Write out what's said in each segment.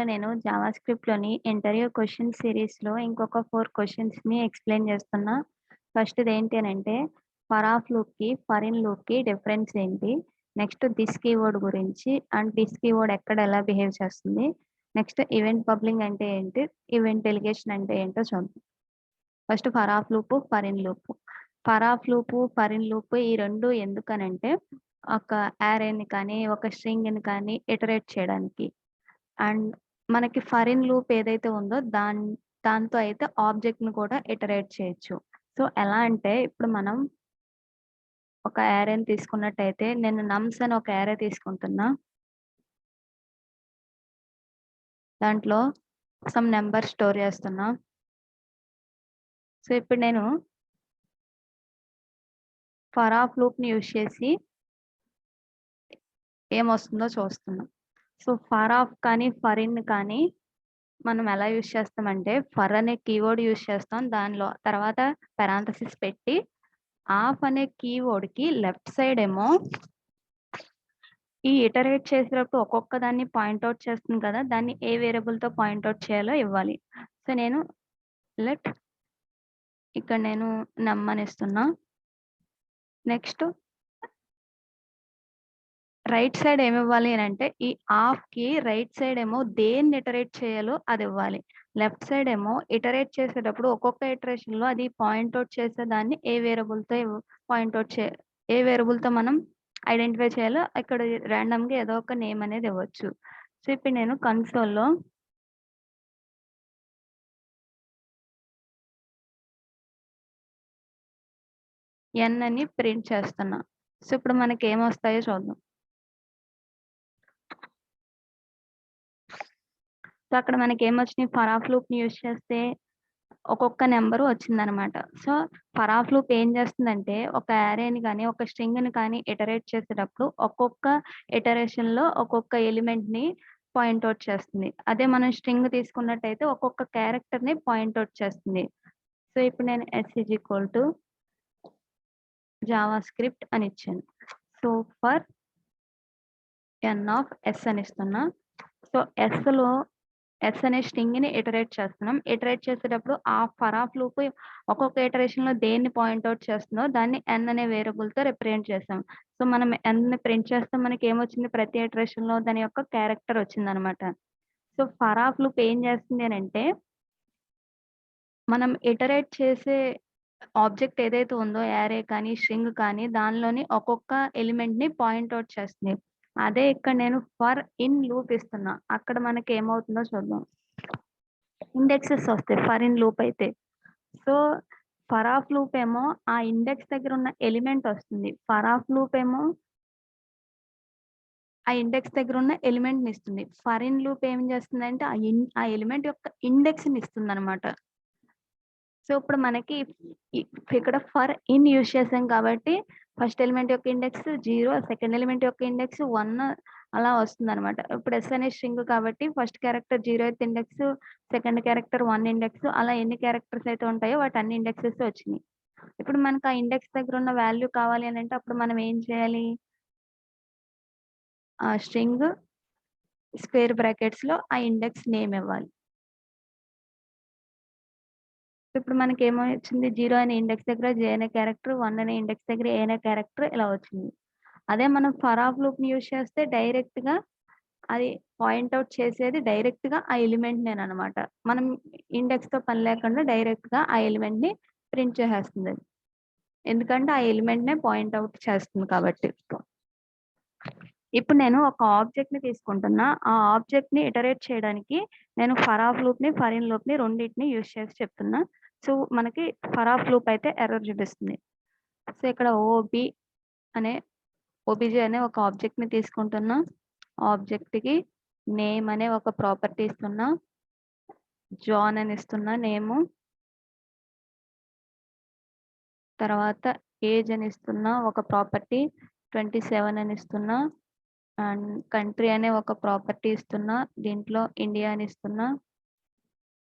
నేను జావాస్క్రిప్ట్‌లోని interview question సిరీస్‌లో ఇంకొక 4 క్వెషన్స్‌ని ఎక్స్‌ప్లెయిన్ చేస్తున్నా. ఫస్ట్‌ది ఏంటి అనంటే, ఫర్ ఆఫ్ లూప్‌కి, ఫర్ ఇన్ లూప్‌కి డిఫరెన్స్ ఏంటి? నెక్స్ట్ థిస్ కీవర్డ్ గురించి అండ్ థిస్ కీవర్డ్ ఎక్కడ ఎలా బిహేవ్ చేస్తుంది? నెక్స్ట్ ఈవెంట్ బబ్లింగ్ అంటే ఏంటి? ఈవెంట్ డెలిగేషన్ అంటే ఏంటో చూద్దాం. First for of loop, for in loop. For of loop, for in loop ఈ 2 ఎందుకనంటే, ఒక అరేని కానీ, ఒక స్ట్రింగ్‌ని కానీ ఇటరేట్ చేయడానికి. అండ్ మనకి ఫర్ ఇన్ లూప్ ఏదైతే ఉందో దాంతో అయితే ఆబ్జెక్ట్‌ని కూడా ఇటరేట్ చేయొచ్చు. సో, ఎలా అంటే ఇప్పుడు మనం ఒక అరేని తీసుకున్నట్టయితే నేను నమ్స్ అని ఒక అరే తీసుకుంటున్నా. దాంట్లో సమ్ నంబర్ స్టోర్ చేస్తున్నా. సో, ఇప్పుడు నేను ఫర్ ఆఫ్ లూప్‌ని యూజ్ చేసి ఏమొస్తుందో చూస్తున్నా. సో, ఫర్ ఆఫ్ కానీ, ఫర్ ఇన్ కానీ మనం ఎలా యూజ్ చేస్తామంటే ఫర్ అనే కీవర్డ్ యూజ్ చేస్తాం. దానిలో తర్వాత పారాంథసిస్ పెట్టి ఆఫ్ అనే కీవర్డ్‌కి లెఫ్ట్ సైడ్ ఏమో ఈ ఇటరేట్ చేసేటప్పుడు ఒక్కొక్క దాన్ని పాయింట్ ఔట్ చేస్తుంది కదా! దాన్ని ఏ వేరియబుల్‌తో పాయింట్ ఔట్ చేయాలో ఇవ్వాలి. సో, నేను లెట్ ఇక్కడ నేను నమ్ అని ఇస్తున్నా. నెక్స్ట్ రైట్ సైడ్ ఏమివ్వాలి అనంటే ఈ ఆఫ్‌కి రైట్ సైడ్ ఏమో దేన్ని ఇటరేట్ చేయాలో అది ఇవ్వాలి. లెఫ్ట్ సైడ్ ఏమో ఇటరేట్ చేసేటప్పుడు ఒక్కొక్క ఇటరేషన్‌లో అది పాయింట్ ఔట్ చేసేదాన్ని ఏ వేరియబుల్‌తో మనం ఐడెంటిఫై చేయాలో ఇక్కడ రాండమ్‌గా ఏదో ఒక నేమ్ అనేది ఇవ్వచ్చు. సో, ఇప్పుడు నేను కన్సోల్‌లో ఎన్ అని ప్రింట్ చేస్తున్నా. సో, ఇప్పుడు మనకేమొస్తాయో చూద్దాం. సో, అక్కడ మనకేమొచ్చినాయి ఫర్ ఆఫ్ లూప్‌ని యూజ్ చేస్తే ఒక్కొక్క నంబరు వచ్చిందనమాట. సో, ఫర్ ఆఫ్ లూప్ ఏం చేస్తుందంటే ఒక అరేని గాని, ఒక స్ట్రింగ్‌ని కానీ ఇటరేట్ చేసేటప్పుడు ఒక్కొక్క ఇటరేషన్‌లో ఒక్కొక్క ఎలిమెంట్‌ని పాయింట్ ఔట్ చేస్తుంది. అదే మనం స్ట్రింగ్ తీసుకున్నట్టయితే ఒక్కొక్క క్యారెక్టర్‌ని పాయింట్ ఔట్ చేస్తుంది. సో, ఇప్పుడు నేను జావాస్క్రిప్ట్ అని ఇచ్చాను. So, for N of S అని ఇస్తున్నా. సో, ఎస్ అనే స్ట్రింగ్‌ని ఇటరేట్ చేస్తున్నాం. ఇటరేట్ చేసేటప్పుడు ఆ ఫర్ ఆఫ్ లూప్ ఒక్కొక్క ఇటరేషన్‌లో దేన్ని పాయింట్ ఔట్ చేస్తుందో దాన్ని ఎన్ అనే వేరియబుల్‌తో రిప్రజెంట్ చేసాం. సో, మనం ఎన్‌ని ప్రింట్ చేస్తే మనకేమొచ్చింది ప్రతి ఇటరేషన్‌లో దాని యొక్క క్యారెక్టర్ వచ్చిందనమాట. సో, ఫర్ ఆఫ్ లూప్ ఏం చేస్తుంది అనంటే, మనం ఇటరేట్ చేసే ఆబ్జెక్ట్ ఏదైతే ఉందో యారే కానీ, స్ట్రింగ్ కానీ దానిలోని ఒక్కొక్క ఎలిమెంట్‌ని పాయింట్ ఔట్ చేస్తుంది. అదే ఇక్కడ నేను ఫర్ ఇన్ లూప్ ఇస్తున్నా. అక్కడ మనకేమవుతుందో చూద్దాం. ఇండెక్సెస్ వస్తాయి ఫర్ ఇన్ లూప్ అయితే. సో, ఫర్ ఆఫ్ లూప్ ఏమో ఆ ఇండెక్స్ దగ్గర ఉన్న ఎలిమెంట్ వస్తుంది. ఫర్ ఆఫ్ లూప్ ఏమో ఆ ఇండెక్స్ దగ్గర ఉన్న ఎలిమెంట్‌ని ఇస్తుంది. ఫర్ ఇన్ లూప్ ఏం చేస్తుందంటే ఆ ఎలిమెంట్ యొక్క ఇండెక్స్‌ని ఇస్తుందనమాట. సో, ఇప్పుడు మనకి ఇ ఇక్కడ ఫర్ ఇన్ యూజ్ చేసాం కాబట్టి ఫస్ట్ ఎలిమెంట్ యొక్క ఇండెక్స్ 0, సెకండ్ ఎలిమెంట్ యొక్క ఇండెక్స్ 1 అలా వస్తుందనమాట. ఇప్పుడు ఎస్ అనే స్ట్రింగ్ కాబట్టి first character 0th index, second character 1 index అలా ఎన్ని క్యారెక్టర్స్ అయితే ఉంటాయో వాటి అన్ని ఇండెక్సెస్ వచ్చినియి. ఇప్పుడు మనకు ఆ ఇండెక్స్ దగ్గర ఉన్న వాల్యూ కావాలి అనంటే అప్పుడు మనం ఏం చేయాలి? ఆ స్ట్రింగ్ స్క్వేర్ బ్రాకెట్స్‌లో ఆ ఇండెక్స్ నేమ్ ఇవ్వాలి. ఇప్పుడు మనకేమొచ్చింది 0 అనే ఇండెక్స్ దగ్గర జే అనే క్యారెక్టర్, 1 అనే ఇండెక్స్ దగ్గర ఏ అనే క్యారెక్టర్ ఇలా వచ్చింది. అదే మనం ఫర్ ఆఫ్ లూప్‌ని యూజ్ చేస్తే డైరెక్ట్‌గా అది పాయింట్ ఔట్ చేసేది డైరెక్ట్‌గా ఆ ఎలిమెంట్‌నేననమాట. మనం ఇండెక్స్‌తో పని లేకుండా డైరెక్ట్‌గా ఆ ఎలిమెంట్‌ని ప్రింట్ చేసేస్తుందది. ఎందుకంటే ఆ ఎలిమెంట్‌నే పాయింట్ ఔట్ చేస్తుంది కాబట్టి. ఇప్పుడు నేను ఒక ఆబ్జెక్ట్‌ని తీసుకుంటున్నా. ఆ ఆబ్జెక్ట్‌ని ఇటరేట్ చేయడానికి నేను ఫర్ ఆఫ్ లూప్‌ని, ఫర్ ఇన్ లూప్‌ని రెండిటిని యూజ్ చేసి చెప్తున్నా. సో, మనకి ఫర్ ఆఫ్ లూప్ అయితే ఎర్రర్ చూపిస్తుంది. సో, ఇక్కడ అనే ఓబీజే అనే ఒక ఆబ్జెక్ట్‌ని తీసుకుంటున్నా. ఆబ్జెక్ట్‌కి నేమ్ అనే ఒక ప్రాపర్టీ ఇస్తున్నా. జాన్ అని ఇస్తున్నా నేము. తర్వాత ఏజ్ అని ఇస్తున్నా ఒక ప్రాపర్టీ. 27 అని ఇస్తున్నా. అండ్ కంట్రీ అనే ఒక ప్రాపర్టీ ఇస్తున్నా. దీంట్లో ఇండియా అని ఇస్తున్నా.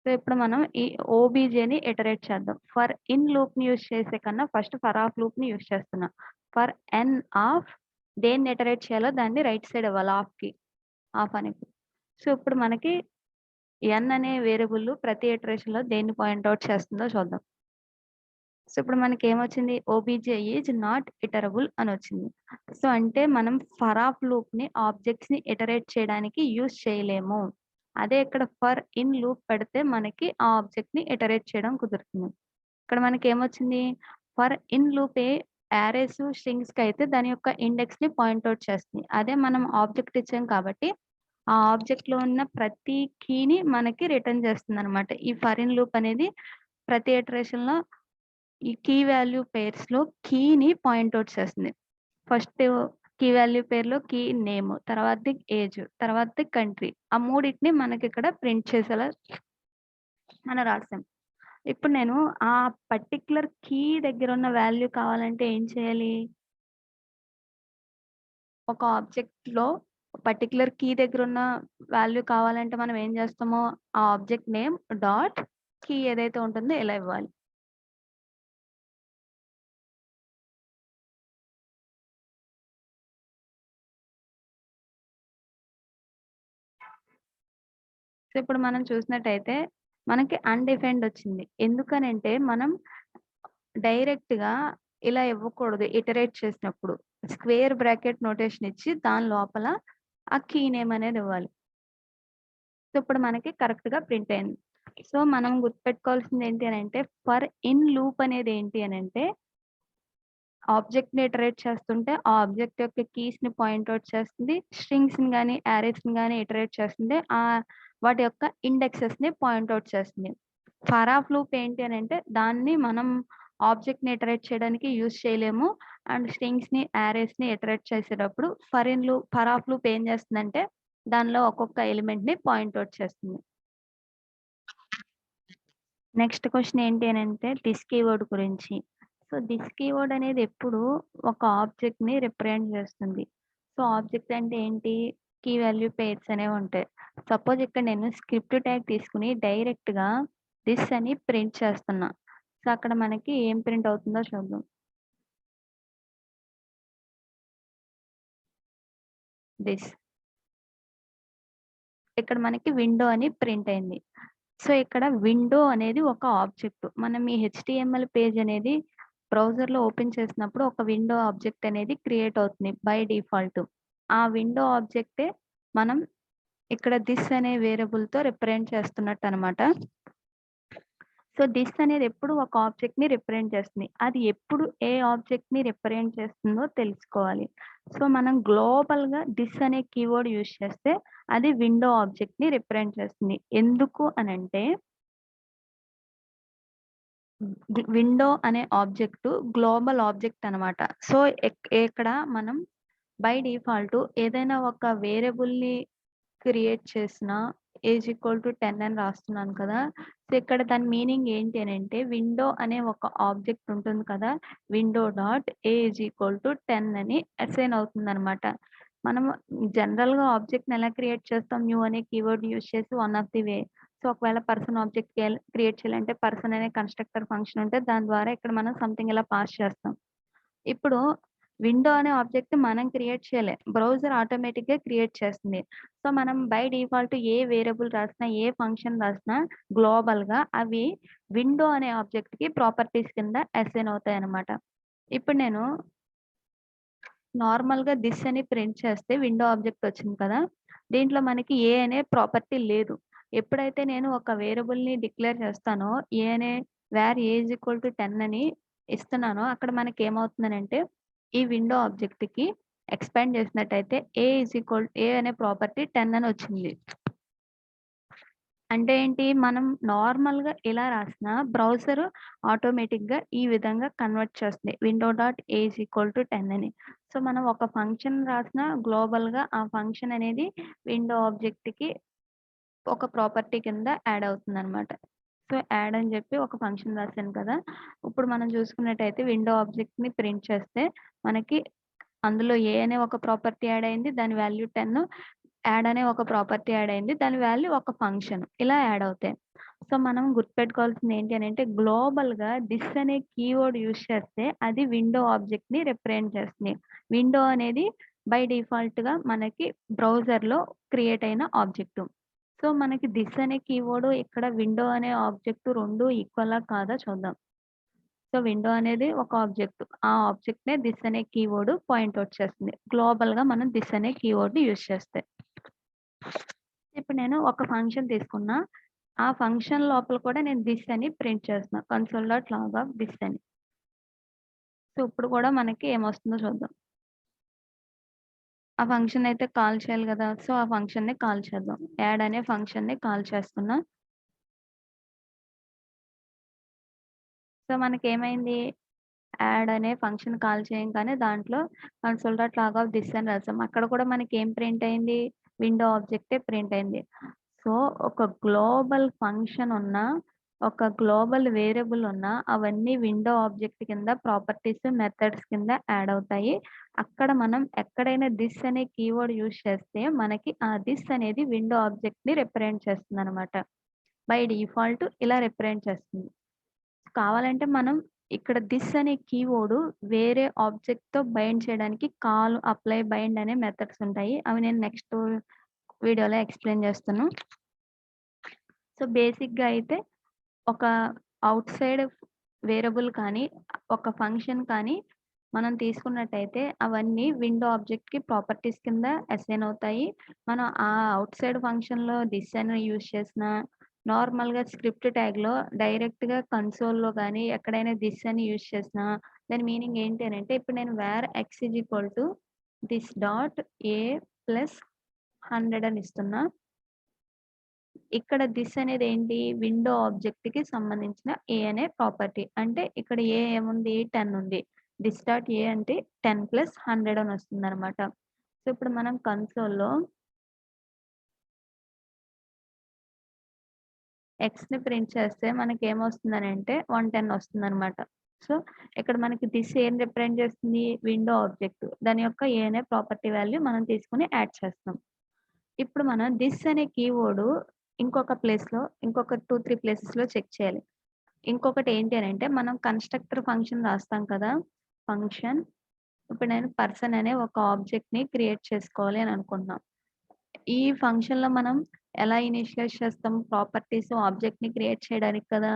సో, ఇప్పుడు మనం ఈ ఓబీజేని ఇటరేట్ చేద్దాం. ఫర్ ఇన్ లూప్‌ని యూజ్ చేసే కన్నా ఫస్ట్ ఫర్ ఆఫ్ లూప్‌ని యూజ్ చేస్తున్నా. ఫర్ ఎన్ ఆఫ్ దేన్ని ఇటరేట్ చేయాలో దాన్ని రైట్ సైడ్ ఇవ్వాలి ఆఫ్‌కి. ఆఫ్ అని. సో, ఇప్పుడు మనకి ఎన్ అనే వేరియబుల్ ప్రతి ఇటరేషన్‌లో దేన్ని పాయింట్ ఔట్ చేస్తుందో చూద్దాం. సో, ఇప్పుడు మనకేమొచ్చింది? ఓబీజే ఈజ్ నాట్ ఇటరబుల్ అనొచ్చింది. సో, అంటే మనం ఫర్ ఆఫ్ లూప్‌ని ఆబ్జెక్ట్స్‌ని ఇటరేట్ చేయడానికి యూజ్ చేయలేము. అదే ఇక్కడ ఫర్ ఇన్ లూప్ పెడితే మనకి ఆ ఆబ్జెక్ట్‌ని ఇటరేట్ చేయడం కుదురుతుంది. ఇక్కడ మనకేమొచ్చింది? ఫర్ ఇన్ లూపే యారేస్, స్ట్రింగ్స్‌కైతే దాని యొక్క ఇండెక్స్‌ని పాయింట్ ఔట్ చేస్తుంది. అదే మనం ఆబ్జెక్ట్ ఇచ్చాం కాబట్టి, ఆ ఆబ్జెక్ట్‌లో ఉన్న ప్రతి కీని మనకి రిటర్న్ చేస్తుందనమాట. ఈ ఫర్ ఇన్ లూప్ అనేది ప్రతి ఇటరేషన్‌లో ఈ కీ వాల్యూ పెయిర్స్‌లో కీని పాయింట్ ఔట్ చేస్తుంది. ఫస్ట్ కీ వాల్యూ పేర్‌లో కీ నేమ్, తర్వాతది ఏజ్, తర్వాతది కంట్రీ. ఆ మూడిటిని మనకిక్కడ ప్రింట్ చేసేలా మనం రాసాం. ఇప్పుడు నేను ఆ పర్టిక్యులర్ కీ దగ్గరున్న వాల్యూ కావాలంటే ఏం చేయాలి? ఒక ఆబ్జెక్ట్‌లో పర్టిక్యులర్ కీ దగ్గరున్న వాల్యూ కావాలంటే మనం ఏం చేస్తాము? ఆ ఆబ్జెక్ట్ నేమ్ డాట్ కీ ఏదైతే ఉంటుందో ఇలా ఇవ్వాలి. సో, ఇప్పుడు మనం చూసినట్టయితే మనకి అన్‌డిఫైన్డ్ వచ్చింది. ఎందుకనంటే మనం డైరెక్ట్‌గా ఇలా ఇవ్వకూడదు ఇటరేట్ చేసినప్పుడు. స్క్వేర్ బ్రాకెట్ నోటేషన్ ఇచ్చి దాని లోపల ఆ కీ నేమ్ అనేది ఇవ్వాలి. సో, ఇప్పుడు మనకి కరెక్ట్‌గా ప్రింట్ అయింది. సో, మనం గుర్తుపెట్టుకోవాల్సింది ఏంటి అనంటే ఫర్ ఇన్ లూప్ అనేది ఏంటి అనంటే ఆబ్జెక్ట్‌ని ఇటరేట్ చేస్తుంటే, ఆ ఆబ్జెక్ట్ యొక్క కీస్‌ని పాయింట్ ఔట్ చేస్తుంది. స్ట్రింగ్స్‌ని గాని, అరేస్‌ని గాని ఇటరేట్ చేస్తుంది. వాటి యొక్క ఇండెక్సెస్‌ని పాయింట్ ఔట్ చేస్తుంది. ఫర్ ఆఫ్ లూప్ ఏంటి అనంటే, దాన్ని మనం ఆబ్జెక్ట్‌ని ఇటరేట్ చేయడానికి యూజ్ చేయలేము. అండ్ స్ట్రింగ్స్‌ని, అరేస్‌ని ఇటరేట్ చేసేటప్పుడు ఫర్ ఆఫ్ లూప్ ఏం చేస్తుందంటే, దానిలో ఒక్కొక్క ఎలిమెంట్‌ని పాయింట్ ఔట్ చేస్తుంది. నెక్స్ట్ క్వెషన్ ఏంటి అనంటే థిస్ కీవర్డ్ గురించి. సో, థిస్ కీవర్డ్ అనేది ఎప్పుడు ఒక ఆబ్జెక్ట్‌ని రిప్రజెంట్ చేస్తుంది. సో, ఆబ్జెక్ట్ అంటే ఏంటి? కీ వాల్యూ పెయిర్స్ అనేవి ఉంటాయి. సపోజ్ ఇక్కడ నేను స్క్రిప్ట్ ట్యాగ్ తీసుకొని డైరెక్ట్‌గా థిస్ అని ప్రింట్ చేస్తున్నా. సో, అక్కడ మనకి ఏం ప్రింట్ అవుతుందో చూద్దాం. థిస్. ఇక్కడ మనకి విండో అని ప్రింట్ అయింది. సో, ఇక్కడ విండో అనేది ఒక ఆబ్జెక్ట్. మనం ఈ హెచ్‌టీఎంఎల్ పేజ్ అనేది బ్రౌజర్‌లో ఓపెన్ చేసినప్పుడు ఒక విండో ఆబ్జెక్ట్ అనేది క్రియేట్ అవుతుంది బై డిఫాల్ట్. ఆ విండో ఆబ్జెక్టే మనం ఇక్కడ థిస్ అనే వేరియబుల్‌తో రిప్రజెంట్ చేస్తున్నట్టనమాట. సో, థిస్ అనేది ఎప్పుడు ఒక ఆబ్జెక్ట్‌ని రిప్రజెంట్ చేస్తుంది. అది ఎప్పుడు ఏ ఆబ్జెక్ట్‌ని రిప్రజెంట్ చేస్తుందో తెలుసుకోవాలి. సో, మనం గ్లోబల్‌గా థిస్ అనే కీవర్డ్ యూజ్ చేస్తే అది విండో ఆబ్జెక్ట్‌ని రిప్రజెంట్ చేస్తుంది. ఎందుకు అనంటే విండో అనే ఆబ్జెక్ట్ గ్లోబల్ ఆబ్జెక్ట్ అనమాట. సో, ఇక్కడ మనం బై డిఫాల్ట్ ఏదైనా ఒక వేరియబుల్‌ని క్రియేట్ చేసినా ఏజ్ ఈక్వల్ టు 10 అని రాస్తున్నాను కదా! సో, ఇక్కడ దాని మీనింగ్ ఏంటి అనంటే విండో అనే ఒక ఆబ్జెక్ట్ ఉంటుంది కదా! Window dot A is equal to 10 అని అసైన్ అవుతుందనమాట. మనము జనరల్‌గా ఆబ్జెక్ట్‌ని ఎలా క్రియేట్ చేస్తాం? న్యూ అనే కీవర్డ్ యూజ్ చేసి one of the way. So, ఒకవేళ పర్సన్ ఆబ్జెక్ట్ క్రియేట్ చేయాలంటే పర్సన్ అనే కన్‌స్ట్రక్టర్ ఫంక్షన్ ఉంటే దాని ద్వారా ఇక్కడ మనం సంథింగ్ ఇలా పాస్ చేస్తాం. ఇప్పుడు విండో అనే ఆబ్జెక్ట్ మనం క్రియేట్ చేయలే. బ్రౌజర్ ఆటోమేటిక్‌గా క్రియేట్ చేస్తుంది. సో, మనం బై డిఫాల్ట్ ఏ వేరియబుల్ రాసినా, ఏ ఫంక్షన్ రాసినా గ్లోబల్‌గా అవి విండో అనే ఆబ్జెక్ట్‌కి ప్రాపర్టీస్ కింద అసైన్ అవుతాయన్నమాట. ఇప్పుడు నేను నార్మల్‌గా థిస్ అని ప్రింట్ చేస్తే విండో ఆబ్జెక్ట్ వచ్చింది కదా! దీంట్లో మనకి ఏ అనే ప్రాపర్టీ లేదు. ఎప్పుడైతే నేను ఒక వేరియబుల్‌ని డిక్లేర్ చేస్తానో ఏ అనే var a is equal to 10 అని ఇస్తున్నానో అక్కడ మనకేమవుతుందనంటే ఈ విండో ఆబ్జెక్ట్‌కి ఎక్స్‌పాండ్ చేసినట్టయితే ఏ అనే ప్రాపర్టీ 10 అని వచ్చింది. అంటే ఏంటి? మనం నార్మల్‌గా ఎలా రాసినా బ్రౌజర్ ఆటోమేటిక్‌గా ఈ విధంగా కన్వర్ట్ చేస్తుంది. Window dot A is equal to 10 అని. సో, మనం ఒక ఫంక్షన్ రాసినా గ్లోబల్‌గా ఆ ఫంక్షన్ అనేది విండో ఆబ్జెక్ట్‌కి ఒక ప్రాపర్టీ కింద యాడ్ అవుతుందనమాట. సో, యాడ్ అని చెప్పి ఒక ఫంక్షన్ రాసాను కదా! ఇప్పుడు మనం చూసుకున్నట్టయితే విండో ఆబ్జెక్ట్‌ని ప్రింట్ చేస్తే మనకి అందులో ఏ అనే ఒక ప్రాపర్టీ యాడ్ అయింది. దాని వాల్యూ 10. యాడ్ అనే ఒక ప్రాపర్టీ యాడ్ అయింది. దాని వాల్యూ ఒక ఫంక్షన్. ఇలా యాడ్ అవుతాయి. సో, మనం గుర్తుపెట్టుకోవాల్సింది ఏంటి అనంటే గ్లోబల్‌గా థిస్ అనే కీవర్డ్ యూజ్ చేస్తే అది విండో ఆబ్జెక్ట్‌ని రిప్రజెంట్ చేస్తుంది. విండో అనేది బై డిఫాల్ట్‌గా మనకి బ్రౌజర్‌లో క్రియేట్ అయిన ఆబ్జెక్ట్. సో, మనకి థిస్ అనే కీవర్డ్ ఇక్కడ విండో అనే ఆబ్జెక్ట్ 2 ఈక్వలా కాదా చూద్దాం. సో, విండో అనేది ఒక ఆబ్జెక్ట్. ఆ ఆబ్జెక్ట్‌నే థిస్ అనే కీవర్డ్ పాయింట్ ఔట్ చేస్తుంది. గ్లోబల్‌గా మనం థిస్ అనే కీవర్డ్‌ని యూజ్ చేస్తే. ఇప్పుడు నేను ఒక ఫంక్షన్ తీసుకున్నా. ఆ ఫంక్షన్ లోపల కూడా నేను థిస్ అని ప్రింట్ చేస్తున్నా. కన్సోల్.లాగ్ ఆఫ్ థిస్ అని. సో, ఇప్పుడు కూడా మనకి ఏమొస్తుందో చూద్దాం. ఆ ఫంక్షన్ అయితే కాల్ చేయాలి గదా! సో, ఆ ఫంక్షన్‌ని కాల్ చేద్దాం. యాడ్ అనే ఫంక్షన్‌ని కాల్ చేస్తున్నా. సో, మనకేమైంది? యాడ్ అనే ఫంక్షన్ కాల్ చేయంగానే దాంట్లో కన్సోల్.లాగ్ ఆఫ్ థిస్ అని రాసాం. అక్కడ కూడా మనకేం ప్రింట్ అయింది? విండో ఆబ్జెక్టే ప్రింట్ అయింది. సో, ఒక గ్లోబల్ ఫంక్షన్ ఉన్నా, ఒక గ్లోబల్ వేరియబుల్ ఉన్నా అవన్నీ విండో ఆబ్జెక్ట్ కింద ప్రాపర్టీస్, మెథడ్స్ కింద యాడ్ అవుతాయి. అక్కడ మనం ఎక్కడైనా థిస్ అనే కీవర్డ్ యూజ్ చేస్తే మనకి ఆ థిస్ అనేది విండో ఆబ్జెక్ట్‌ని రిప్రజెంట్ చేస్తుందనమాట. బై డిఫాల్ట్ ఇలా రిప్రజెంట్ చేస్తుంది. కావాలంటే మనం ఇక్కడ థిస్ అనే కీవర్డ్ వేరే ఆబ్జెక్ట్‌తో బైండ్ చేయడానికి కాల్, అప్లై, బైండ్ అనే మెథడ్స్ ఉంటాయి. అవి నేను నెక్స్ట్ వీడియోలో ఎక్స్‌ప్లెయిన్ చేస్తాను. సో, బేసిక్‌గా అయితే ఒక ఔట్‌సైడ్ వేరియబుల్ కానీ, ఒక ఫంక్షన్ కానీ మనం తీసుకున్నట్టయితే అవన్నీ విండో ఆబ్జెక్ట్‌కి ప్రాపర్టీస్ కింద అసైన్ అవుతాయి. మనం ఆ ఔట్‌సైడ్ ఫంక్షన్‌లో థిస్ అని యూజ్ చేసినా, నార్మల్‌గా స్క్రిప్ట్ ట్యాగ్‌లో డైరెక్ట్‌గా కన్సోల్‌లో గానీ, ఎక్కడైనా థిస్ అని యూజ్ చేసినా దాని మీనింగ్ ఏంటి అనంటే, ఇప్పుడు నేను var x is equal to this dot a plus 100 అని ఇస్తున్నా. ఇక్కడ థిస్ అనేది ఏంటి? విండో ఆబ్జెక్ట్‌కి సంబంధించిన ఏ అనే ప్రాపర్టీ. అంటే ఇక్కడ ఏ ఏముంది? 10 ఉంది. థిస్ డాట్ ఏ అంటే 10 ప్లస్ 100 అని వస్తుందనమాట. సో, ఇప్పుడు మనం కన్సోల్‌లో ఎక్స్‌ని ప్రింట్ చేస్తే మనకేమొస్తుందనంటే 110 వస్తుందనమాట. సో, ఇక్కడ మనకి థిస్ ఏం రిప్రజెంట్ చేస్తుంది? Window object. దాని యొక్క ఏ అనే ప్రాపర్టీ వాల్యూ మనం తీసుకొని యాడ్ చేస్తాం. ఇప్పుడు మనం థిస్ అనే కీవర్డ్ ఇంకొక ప్లేస్‌లో ఇంకొక 2, 3 ప్లేసెస్‌లో చెక్ చేయాలి. ఇంకొకటి ఏంటి అనంటే, మనం కన్‌స్ట్రక్టర్ ఫంక్షన్ రాస్తాం కదా! ఫంక్షన్ ఇప్పుడు నేను పర్సన్ అనే ఒక ఆబ్జెక్ట్‌ని క్రియేట్ చేసుకోవాలి అని అనుకుంటున్నాం. ఈ ఫంక్షన్‌లో మనం ఎలా ఇనిషియలైజ్ చేస్తాం? ప్రాపర్టీస్ ఆబ్జెక్ట్‌ని క్రియేట్ చేయడానికి కదా!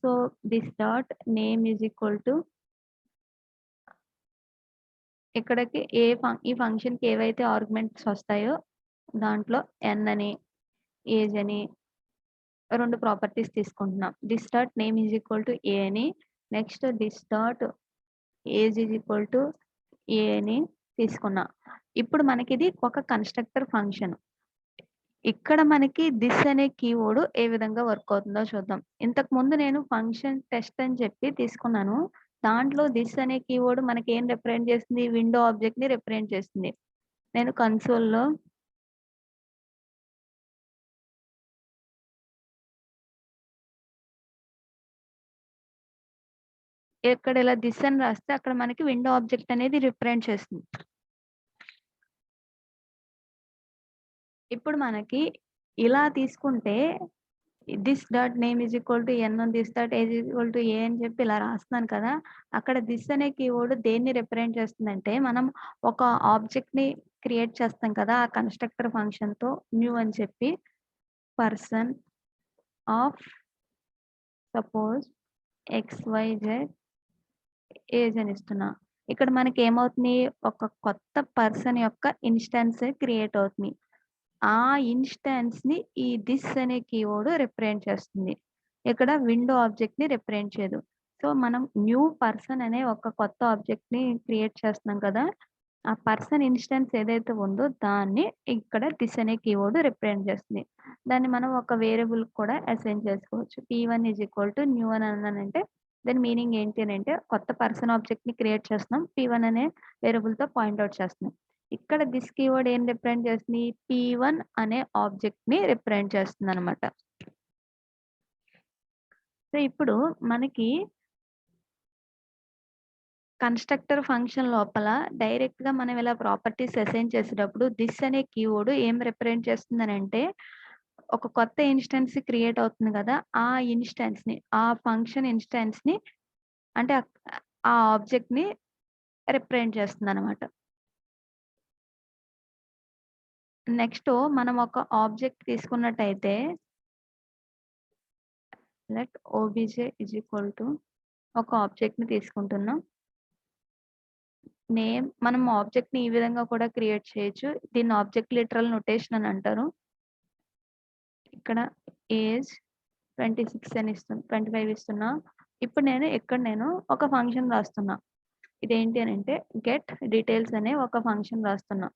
So, this dot name is equal to ఇక్కడికి ఈ ఫంక్షన్‌కి ఏవైతే ఆర్గ్యుమెంట్స్ వస్తాయో దాంట్లో ఎన్ అని, ఏజ్ అని 2 ప్రాపర్టీస్ తీసుకుంటున్నాం. This dot name is equal to A అని, next this dot age is equal to A అని తీసుకున్నా. ఇప్పుడు మనకిది ఒక కన్‌స్ట్రక్టర్ ఫంక్షన్. ఇక్కడ మనకి థిస్ అనే కీవర్డ్ ఏ విధంగా వర్క్ అవుతుందో చూద్దాం. ఇంతకుముందు నేను ఫంక్షన్ టెస్ట్ అని చెప్పి తీసుకున్నాను. దాంట్లో థిస్ అనే కీవర్డ్ మనకేం రిప్రజెంట్ చేస్తుంది? విండో ఆబ్జెక్ట్‌ని రిప్రజెంట్ చేస్తుంది. నేను కన్సోల్‌లో ఇక్కడ ఇలా థిస్ అని రాస్తే అక్కడ మనకి విండో ఆబ్జెక్ట్ అనేది రిప్రజెంట్ చేస్తుంది. ఇప్పుడు మనకి ఇలా తీసుకుంటే this dot name is equal to N, this dot age is equal to A అని చెప్పి ఇలా రాస్తున్నాను కదా! అక్కడ థిస్ అనే కీవర్డ్ దేన్ని రిప్రజెంట్ చేస్తుందంటే, మనం ఒక ఆబ్జెక్ట్‌ని క్రియేట్ చేస్తాం కదా! ఆ కన్‌స్ట్రక్టర్ ఫంక్షన్‌తో న్యూ అని చెప్పి person of suppose XYZ age అని ఇస్తున్నా. ఇక్కడ మనకేమవుతుంది? ఒక కొత్త పర్సన్ యొక్క ఇన్‌స్టాన్స్ క్రియేట్ అవుతుంది. ఆ ఇన్‌స్టాన్స్‌ని ఈ థిస్ అనే కీవర్డ్ రిప్రజెంట్ చేస్తుంది. ఇక్కడ విండో ఆబ్జెక్ట్‌ని రిప్రజెంట్ చేయదు. సో, మనం న్యూ పర్సన్ అనే ఒక కొత్త ఆబ్జెక్ట్‌ని క్రియేట్ చేస్తున్నాం కదా! ఆ పర్సన్ ఇన్‌స్టాన్స్ ఏదైతే ఉందో దాన్ని ఇక్కడ థిస్ అనే కీవర్డ్ రిప్రజెంట్ చేస్తుంది. దాన్ని మనం ఒక వేరియబుల్‌కి కూడా అసైన్ చేసుకోవచ్చు. P1 is equal to new అని అన్నానంటే దాని మీనింగ్ ఏంటి అనంటే కొత్త పర్సన్ ఆబ్జెక్ట్‌ని క్రియేట్ చేస్తున్నాం. P1 అనే వేరియబుల్‌తో పాయింట్ ఔట్ చేస్తున్నాం. ఇక్కడ థిస్ కీవర్డ్ ఏం రిప్రజెంట్ చేస్తుంది? P1 అనే ఆబ్జెక్ట్‌ని రిప్రజెంట్ చేస్తుందనమాట. సో, ఇప్పుడు మనకి కన్‌స్ట్రక్టర్ ఫంక్షన్ లోపల డైరెక్ట్‌గా మనం ఇలా ప్రాపర్టీస్ అసైన్ చేసేటప్పుడు థిస్ అనే కీవర్డ్ ఏం రిప్రజెంట్ చేస్తుందనంటే, ఒక కొత్త ఇన్‌స్టాన్స్ క్రియేట్ అవుతుంది గదా! ఆ ఇన్‌స్టాన్స్‌ని, ఆ ఫంక్షన్ ఇన్‌స్టాన్స్‌ని అంటే ఆ ఆబ్జెక్ట్‌ని రిప్రజెంట్ చేస్తుందనమాట. నెక్స్ట్ మనం ఒక ఆబ్జెక్ట్ తీసుకున్నట్టయితే let OBJ is equal to ఒక ఆబ్జెక్ట్‌ని తీసుకుంటున్నాం. నేమ్ మనం ఆబ్జెక్ట్‌ని ఈ విధంగా కూడా క్రియేట్ చేయొచ్చు. దీన్ని ఆబ్జెక్ట్ లిటరల్ నొటేషన్ అని అంటారు. ఇక్కడ ఏజ్ 26 అని 25 ఇస్తున్నా. ఇప్పుడు నేను ఒక ఫంక్షన్ రాస్తున్నా. ఇదేంటి అనంటే గెట్ డీటెయిల్స్ అనే ఒక ఫంక్షన్ రాస్తున్నా.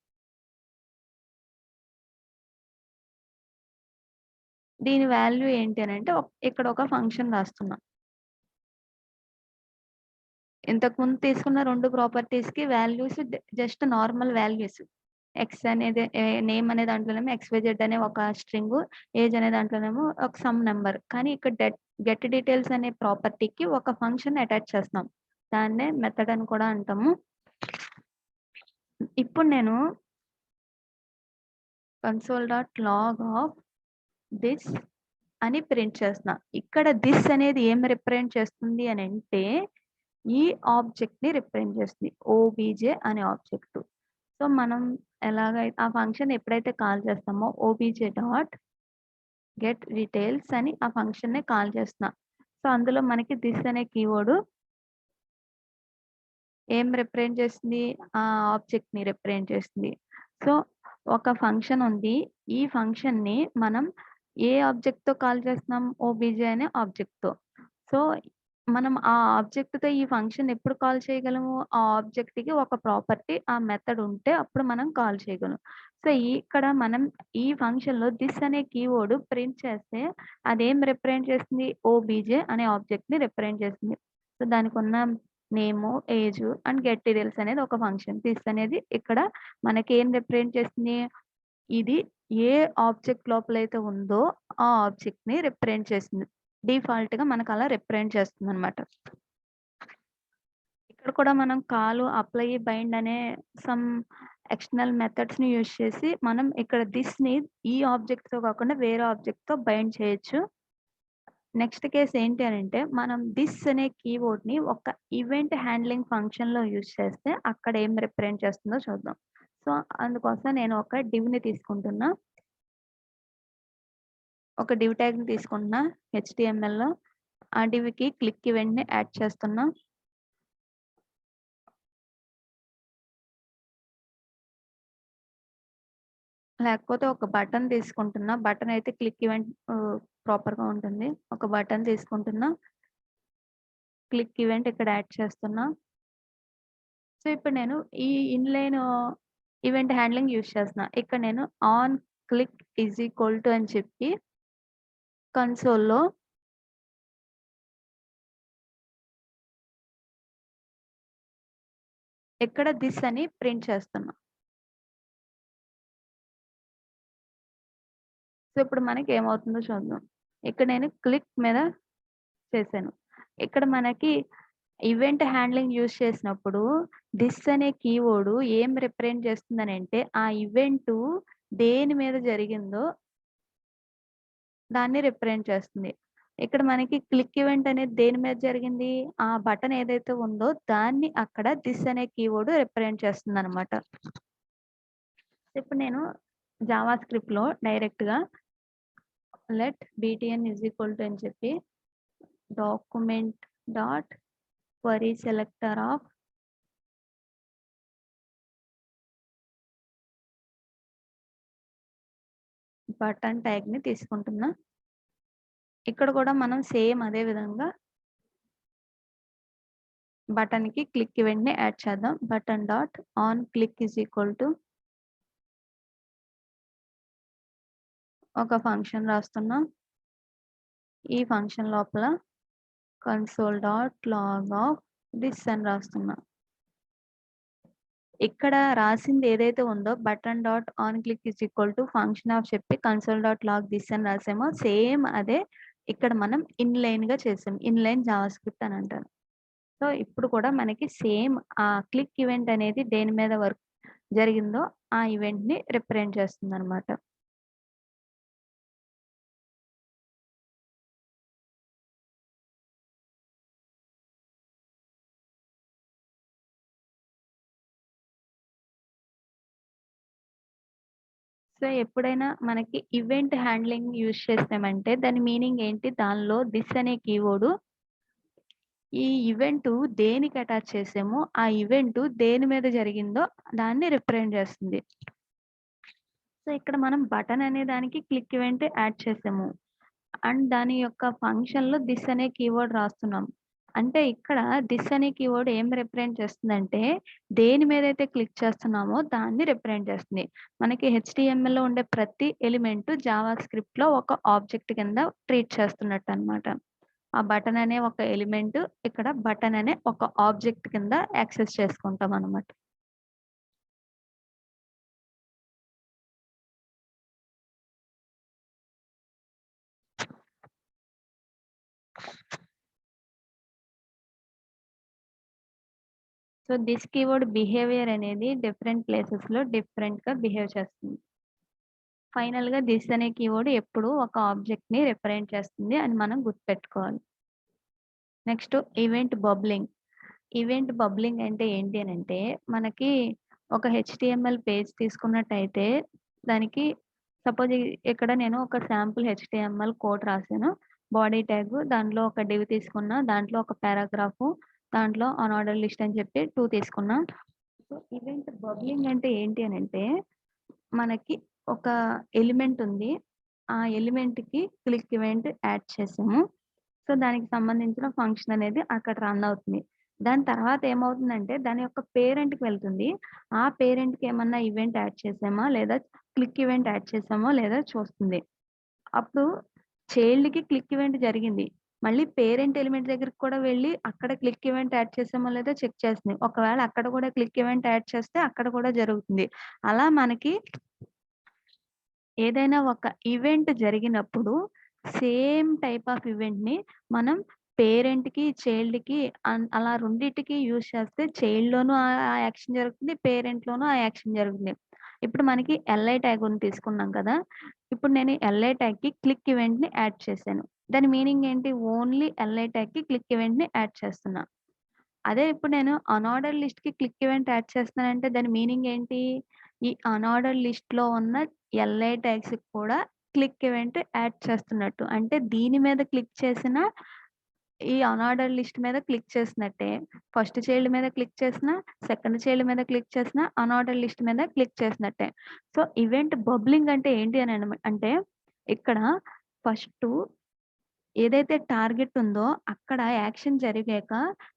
దీని వాల్యూ ఏంటి అనంటే ఇక్కడ ఒక ఫంక్షన్ రాస్తున్నా. ఇంతకుముందు తీసుకున్న 2 ప్రాపర్టీస్‌కి values just normal values. X అనేది నేమ్ అనే దాంట్లోనేమో ఎక్స్‌వైజెడ్ అనే ఒక స్ట్రింగు, ఏజ్ అనే దాంట్లోనేమో ఒక సమ్ నంబర్. కానీ ఇక్కడ గెట్ డీటెయిల్స్ అనే ప్రాపర్టీకి ఒక ఫంక్షన్ అటాచ్ చేస్తున్నాం. దాన్నే మెథడ్ అని కూడా అంటాము. ఇప్పుడు నేను console.log ఆఫ్ దిస్ అని ప్రింట్ చేస్తున్నా. ఇక్కడ దిస్ అనేది ఏం రిప్రజెంట్ చేస్తుంది అనంటే ఈ ఆబ్జెక్ట్‌ని రిప్రజెంట్ చేస్తుంది. ఓబీజే అనే ఆబ్జెక్ట్. సో, మనం ఆ ఫంక్షన్ ఎప్పుడైతే కాల్ చేస్తామో ఓబీజే డాట్ గెట్ డీటెయిల్స్ అని ఆ ఫంక్షన్‌ని కాల్ చేస్తున్నా. సో, అందులో మనకి దిస్ అనే కీవర్డ్ ఏం రిప్రజెంట్ చేస్తుంది? ఆ ఆబ్జెక్ట్‌ని రిప్రజెంట్ చేస్తుంది. సో, ఒక ఫంక్షన్ ఉంది. ఈ ఫంక్షన్‌ని మనం ఏ ఆబ్జెక్ట్‌తో కాల్ చేస్తున్నాం? ఓబీజే అనే ఆబ్జెక్ట్‌తో. సో, మనం ఆ ఆబ్జెక్ట్‌తో ఈ ఫంక్షన్ ఎప్పుడు కాల్ చేయగలము? ఆ ఆబ్జెక్ట్‌కి ఒక ప్రాపర్టీ ఆ మెథడ్ ఉంటే అప్పుడు మనం కాల్ చేయగలం. సో, ఇక్కడ మనం ఈ ఫంక్షన్‌లో దిస్ అనే కీవర్డ్ ప్రింట్ చేస్తే అదేం రిప్రజెంట్ చేస్తుంది? ఓబీజే అనే ఆబ్జెక్ట్‌ని రిప్రజెంట్ చేస్తుంది. సో, దానికున్న name, age and get details అనేది ఒక ఫంక్షన్. దిస్ అనేది ఇక్కడ మనకేం రిప్రజెంట్ చేస్తుంది? ఇది ఏ ఆబ్జెక్ట్ లోపలైతే ఉందో ఆ ఆబ్జెక్ట్‌ని రిప్రజెంట్ చేస్తుంది. డిఫాల్ట్‌గా మనకు అలా రిప్రజెంట్ చేస్తుందనమాట. ఇక్కడ కూడా మనం కాల్, అప్లై, బైండ్ అనే సమ్ ఎక్స్టర్నల్ మెథడ్స్‌ని యూజ్ చేసి మనం ఇక్కడ దిస్‌ని ఈ ఆబ్జెక్ట్‌తో కాకుండా వేరే ఆబ్జెక్ట్‌తో బైండ్ చేయొచ్చు. నెక్స్ట్ కేస్ ఏంటి అనంటే మనం దిస్ అనే కీవర్డ్‌ని ఒక ఈవెంట్ హ్యాండ్లింగ్ ఫంక్షన్‌లో యూజ్ చేస్తే అక్కడ ఏం రిప్రజెంట్ చేస్తుందో చూద్దాం. సో, అందుకోసం నేను ఒక డివ్‌ని తీసుకుంటున్నా. ఒక డివ్ ట్యాగ్‌ని తీసుకుంటున్నా హెచ్‌టీఎంఎల్‌లో. ఆ డివ్‌కి క్లిక్ ఈవెంట్‌ని యాడ్ చేస్తున్నా. లేకపోతే ఒక బటన్ తీసుకుంటున్నా. బటన్ అయితే క్లిక్ ఈవెంట్ ప్రాపర్‌గా ఉంటుంది. ఒక బటన్ తీసుకుంటున్నా. క్లిక్ ఈవెంట్ ఇక్కడ యాడ్ చేస్తున్నా. సో, ఇప్పుడు నేను ఈ ఇన్‌లైన్ ఈవెంట్ హ్యాండ్లింగ్ యూజ్ చేస్తున్నా. ఇక్కడ నేను on click is equal to అని చెప్పి కన్సోల్‌లో ఇక్కడ దిస్ అని ప్రింట్ చేస్తున్నా. సో, ఇప్పుడు మనకి ఏమవుతుందో చూద్దాం. ఇక్కడ నేను క్లిక్ మీద చేశాను. ఇక్కడ మనకి ఈవెంట్ హ్యాండ్లింగ్ యూజ్ చేసినప్పుడు దిస్ అనే కీవర్డ్ ఏం రిప్రజెంట్ చేస్తుందనంటే ఆ ఈవెంటు దేని మీద జరిగిందో దాన్ని రిప్రజెంట్ చేస్తుంది. ఇక్కడ మనకి క్లిక్ ఈవెంట్ అనేది దేని మీద జరిగింది? ఆ బటన్ ఏదైతే ఉందో దాన్ని అక్కడ దిస్ అనే కీవర్డ్ రిప్రజెంట్ చేస్తుందనమాట. ఇప్పుడు నేను జావా స్క్రిప్ట్‌లో డైరెక్ట్‌గా let BTN is equal to అని చెప్పి document dot query selector of button ట్యాగ్‌ని తీసుకుంటున్నా. ఇక్కడ కూడా మనం సేమ్ అదే విధంగా బటన్‌కి క్లిక్ ఈవెంట్‌ని యాడ్ చేద్దాం. Button dot on click is equal to ఒక ఫంక్షన్ రాస్తున్నా. ఈ ఫంక్షన్ లోపల console.log ఆఫ్ దిస్ అని రాస్తున్నా. ఇక్కడ రాసింది ఏదైతే ఉందో button dot on click is equal to function of చెప్పి console.log దిస్ అని రాసామో సేమ్ అదే ఇక్కడ మనం ఇన్‌లైన్‌గా చేసాం. ఇన్‌లైన్ జావాస్క్రిప్ట్ అని అంటారు. సో, ఇప్పుడు కూడా మనకి సేమ్ ఆ క్లిక్ ఈవెంట్ అనేది దేని మీద వర్క్ జరిగిందో ఆ ఈవెంట్‌ని రిప్రజెంట్ చేస్తుందనమాట. సో, ఎప్పుడైనా మనకి ఈవెంట్ హ్యాండ్లింగ్ యూజ్ చేసామంటే దాని మీనింగ్ ఏంటి? దానిలో థిస్ అనే కీవర్డ్ ఈ ఈవెంటు దేనికి అటాచ్ చేసామో, ఆ ఈవెంటు దేని మీద జరిగిందో దాన్ని రిప్రజెంట్ చేస్తుంది. సో, ఇక్కడ మనం బటన్ అనే దానికి క్లిక్ ఈవెంట్ యాడ్ చేసాము. అండ్ దాని యొక్క ఫంక్షన్‌లో థిస్ అనే కీవర్డ్ రాస్తున్నాం. అంటే ఇక్కడ థిస్ అనే కీవర్డ్ ఏం రిప్రజెంట్ చేస్తుందంటే, దేని మీదైతే క్లిక్ చేస్తున్నామో దాన్ని రిప్రజెంట్ చేస్తుంది. మనకి హెచ్‌టీఎంఎల్‌లో ఉండే ప్రతి ఎలిమెంట్ జావా స్క్రిప్ట్‌లో ఒక ఆబ్జెక్ట్ కింద ట్రీట్ చేస్తున్నట్టనమాట. ఆ బటన్ అనే ఒక ఎలిమెంట్ ఇక్కడ బటన్ అనే ఒక ఆబ్జెక్ట్ కింద యాక్సెస్ చేసుకుంటామనమాట. సో, థిస్ కీవర్డ్ బిహేవియర్ అనేది డిఫరెంట్ ప్లేసెస్‌లో డిఫరెంట్‌గా బిహేవ్ చేస్తుంది. ఫైనల్‌గా థిస్ అనే కీవర్డ్ ఎప్పుడూ ఒక ఆబ్జెక్ట్‌ని రిప్రజెంట్ చేస్తుంది అని మనం గుర్తుపెట్టుకోవాలి. Next event bubbling. Event bubbling అంటే ఏంటి అనంటే, మనకి ఒక హెచ్‌టీఎంఎల్ పేజ్ తీసుకున్నట్టయితే, దానికి సపోజ్ ఇక్కడ నేను ఒక శాంపుల్ హెచ్‌టీఎంఎల్ కోడ్ రాసాను. బాడీ ట్యాగ్ దాంట్లో ఒక డివ్ తీసుకున్నా, దాంట్లో ఒక పారాగ్రాఫు, దాంట్లో అనార్డర్ లిస్ట్ అని చెప్పి 2 తీసుకున్నా. సో, ఈవెంట్ బబ్లింగ్ అంటే ఏంటి అనంటే, మనకి ఒక ఎలిమెంట్ ఉంది. ఆ ఎలిమెంట్‌కి క్లిక్ ఈవెంట్ యాడ్ చేసాము. సో, దానికి సంబంధించిన ఫంక్షన్ అనేది అక్కడ రన్ అవుతుంది. దాని తర్వాత ఏమవుతుందంటే, దాని యొక్క పేరెంట్‌కి వెళ్తుంది. ఆ పేరెంట్‌కి ఏమన్నా ఈవెంట్ యాడ్ చేసామా? లేదా క్లిక్ ఈవెంట్ యాడ్ చేసామో లేదా చూస్తుంది. అప్పుడు చైల్డ్‌కి క్లిక్ ఈవెంట్ జరిగింది. మళ్ళీ పేరెంట్ ఎలిమెంట్ దగ్గరికి కూడా వెళ్లి అక్కడ క్లిక్ ఈవెంట్ యాడ్ చేసామో లేదో చెక్ చేస్తుంది. ఒకవేళ అక్కడ కూడా క్లిక్ ఈవెంట్ యాడ్ చేస్తే అక్కడ కూడా జరుగుతుంది. అలా మనకి ఏదైనా ఒక ఈవెంట్ జరిగినప్పుడు సేమ్ టైప్ ఆఫ్ ఈవెంట్‌ని మనం పేరెంట్‌కి, చైల్డ్‌కి అలా రెండిటికి యూజ్ చేస్తే చైల్డ్‌లోనూ ఆ యాక్షన్ జరుగుతుంది. పేరెంట్‌లోనూ ఆ యాక్షన్ జరుగుతుంది. ఇప్పుడు మనకి ఎల్ఐ ట్యాగ్‌ని తీసుకున్నాం కదా! ఇప్పుడు నేను ఎల్ఐ ట్యాగ్‌కి క్లిక్ ఈవెంట్‌ని యాడ్ చేశాను. దాని మీనింగ్ ఏంటి? ఓన్లీ ఎల్ఐ ట్యాగ్‌కి క్లిక్ ఈవెంట్‌ని యాడ్ చేస్తున్నా. అదే ఇప్పుడు నేను అనార్డర్ లిస్ట్‌కి క్లిక్ ఈవెంట్ యాడ్ చేస్తున్నానంటే దాని మీనింగ్ ఏంటి? ఈ అనార్డర్ లిస్ట్‌లో ఉన్న ఎల్ఐ ట్యాగ్స్‌కి కూడా క్లిక్ ఈవెంట్ యాడ్ చేస్తున్నట్టు. అంటే దీని మీద క్లిక్ చేసినా ఈ అనార్డర్ లిస్ట్ మీద క్లిక్ చేసినట్టే. ఫస్ట్ చైల్డ్ మీద క్లిక్ చేసినా, సెకండ్ చైల్డ్ మీద క్లిక్ చేసినా, అనార్డర్ లిస్ట్ మీద క్లిక్ చేసినట్టే. సో, ఈవెంట్ బబ్లింగ్ అంటే ఏంటి అని అంటే ఇక్కడ ఫస్టు ఏదైతే టార్గెట్ ఉందో అక్కడ యాక్షన్ జరిగాక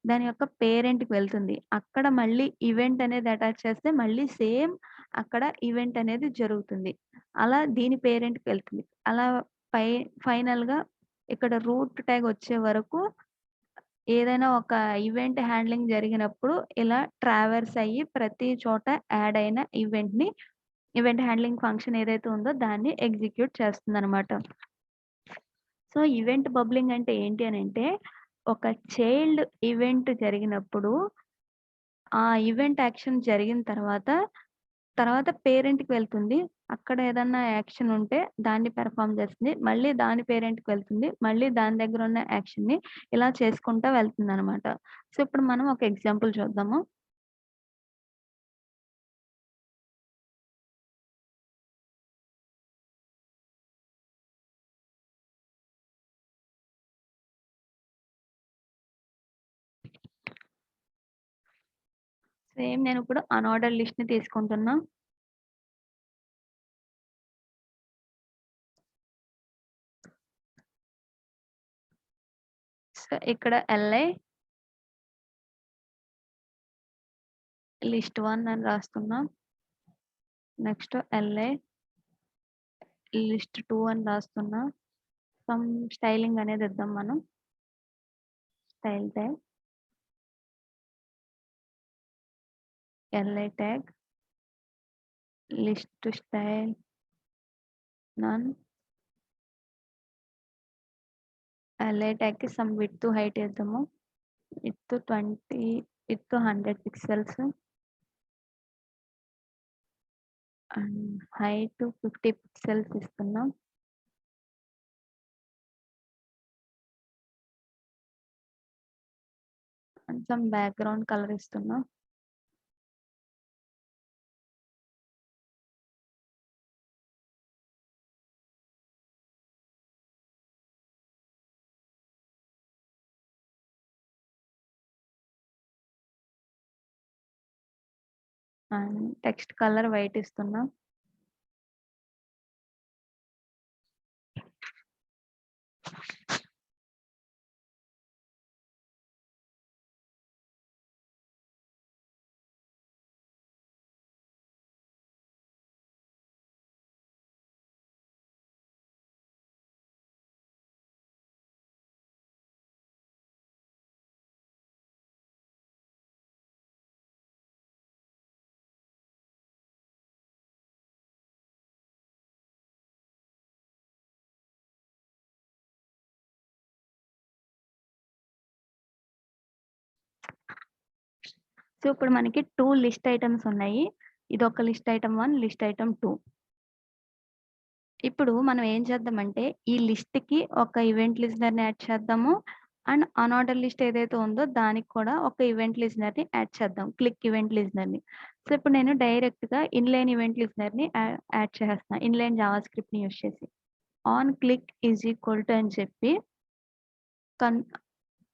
దాని యొక్క పేరెంట్‌కి వెళ్తుంది. అక్కడ మళ్ళీ ఈవెంట్ అనేది అటాచ్ చేస్తే మళ్ళీ సేమ్ అక్కడ ఈవెంట్ అనేది జరుగుతుంది. అలా దీని పేరెంట్‌కి వెళ్తుంది. అలా ఫై ఫైనల్‌గా ఇక్కడ రూట్ ట్యాగ్ వచ్చే వరకు ఏదైనా ఒక ఈవెంట్ హ్యాండ్లింగ్ జరిగినప్పుడు ఇలా ట్రావర్స్ అయ్యి ప్రతి చోట యాడ్ అయిన ఈవెంట్ హ్యాండ్లింగ్ ఫంక్షన్ ఏదైతే ఉందో దాన్ని ఎగ్జిక్యూట్ చేస్తుందనమాట. సో, ఈవెంట్ బబ్లింగ్ అంటే ఏంటి అనంటే, ఒక చైల్డ్ ఈవెంట్ జరిగినప్పుడు, ఆ ఈవెంట్ యాక్షన్ జరిగిన తర్వాత పేరెంట్‌కి వెళ్తుంది. అక్కడ ఏదన్నా యాక్షన్ ఉంటే దాన్ని పెర్ఫార్మ్ చేస్తుంది. మళ్ళీ దాని పేరెంట్‌కి వెళ్తుంది. మళ్ళీ దాని దగ్గరున్న యాక్షన్‌ని ఇలా చేసుకుంటా వెళ్తుందనమాట. సో, ఇప్పుడు మనం ఒక ఎగ్జాంపుల్ చూద్దాము. సేమ్ నేనిప్పుడు అనార్డర్ లిస్ట్‌ని తీసుకుంటున్నా. సో, ఇక్కడ ఎల్ఐ లిస్ట్ 1 అని రాస్తున్నా. నెక్స్ట్ ఎల్ఐ లిస్ట్ 2 అని రాస్తున్నా. సమ్ స్టైలింగ్ అనేది ఇద్దాం మనం. Style tag, LI tag, list style, none, LI ట్యాగ్‌కి సమ్ విడ్త్, హైట్ ఇద్దాము. Width 20, width 100 pixels and height 50 pixels ఇస్తున్నాం. అండ్ సమ్ బ్యాక్‌గ్రౌండ్ కలర్ ఇస్తున్నాం. అండ్ టెక్స్ట్ కలర్ వైట్ ఇస్తున్నా. సో ఇప్పుడు మనకి 2 లిస్ట్ ఐటమ్స్ ఉన్నాయి. ఇదొక లిస్ట్ ఐటమ్ 1, లిస్ట్ ఐటమ్ 2. ఇప్పుడు మనం ఏం చేద్దామంటే ఈ లిస్ట్‌కి ఒక ఈవెంట్ లిజనర్‌ని యాడ్ చేద్దాము. అండ్ అన్ఆర్డర్ లిస్ట్ ఏదైతే ఉందో దానికి కూడా ఒక ఈవెంట్ లిజనర్‌ని యాడ్ చేద్దాం. క్లిక్ ఈవెంట్ లిజనర్‌ని. సో ఇప్పుడు నేను డైరెక్ట్‌గా ఇన్‌లైన్ ఈవెంట్ లిజనర్‌ని యాడ్ చేసేస్తున్నా. ఇన్‌లైన్ జావాస్క్రిప్ట్‌ని యూజ్ చేసి. On click is equal to అని చెప్పి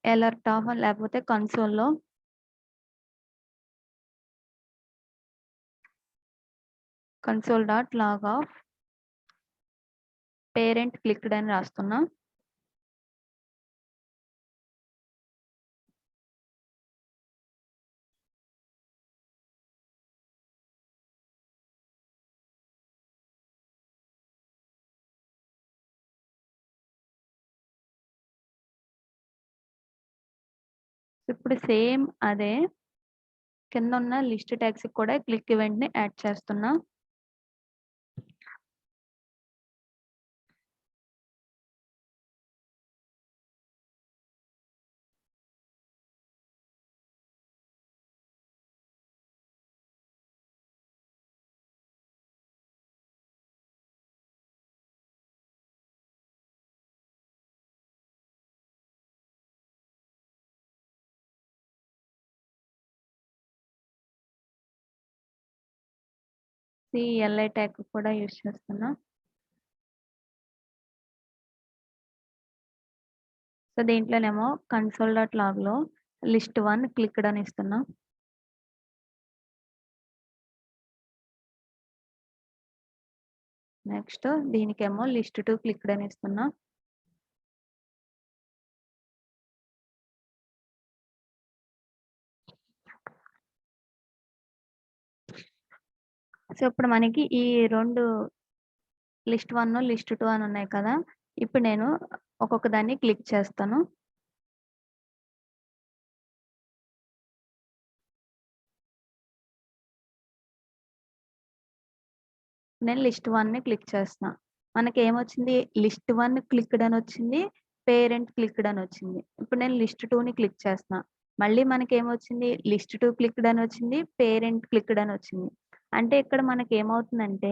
ఎలర్ట్ ఆఫ్ లేకపోతే కన్సోల్‌లో console.log of పేరెంట్ క్లిక్డ్ అని రాస్తున్నా. ఇప్పుడు సేమ్ అదే కింద ఉన్న లిస్ట్ ట్యాగ్స్ కూడా క్లిక్ ఈవెంట్ ని యాడ్ చేస్తున్నా. CLI ట్యాగ్ కూడా యూజ్ చేస్తున్నా. సో దీంట్లోనేమో console.log లో లిస్ట్ 1 క్లిక్డ్ అని ఇస్తున్నా. నెక్స్ట్ దీనికేమో లిస్ట్ 2 క్లిక్డ్ అని ఇస్తున్నా. సో ఇప్పుడు మనకి ఈ 2 లిస్ట్ 1, లిస్ట్ 2 అని ఉన్నాయి కదా. ఇప్పుడు నేను ఒక్కొక్క దాన్ని క్లిక్ చేస్తాను. నేను లిస్ట్ 1ని క్లిక్ చేస్తున్నా. మనకి ఏమొచ్చింది లిస్ట్ 1 క్లిక్డ్ అని వచ్చింది. పేరెంట్ క్లిక్డ్ అని వచ్చింది. ఇప్పుడు నేను లిస్ట్ 2ని క్లిక్ చేస్తున్నా. మళ్ళీ మనకి ఏమొచ్చింది లిస్ట్ 2 క్లిక్డ్ అని వచ్చింది. పేరెంట్ క్లిక్డ్ అని వచ్చింది. అంటే ఇక్కడ మనకి ఏమవుతుందంటే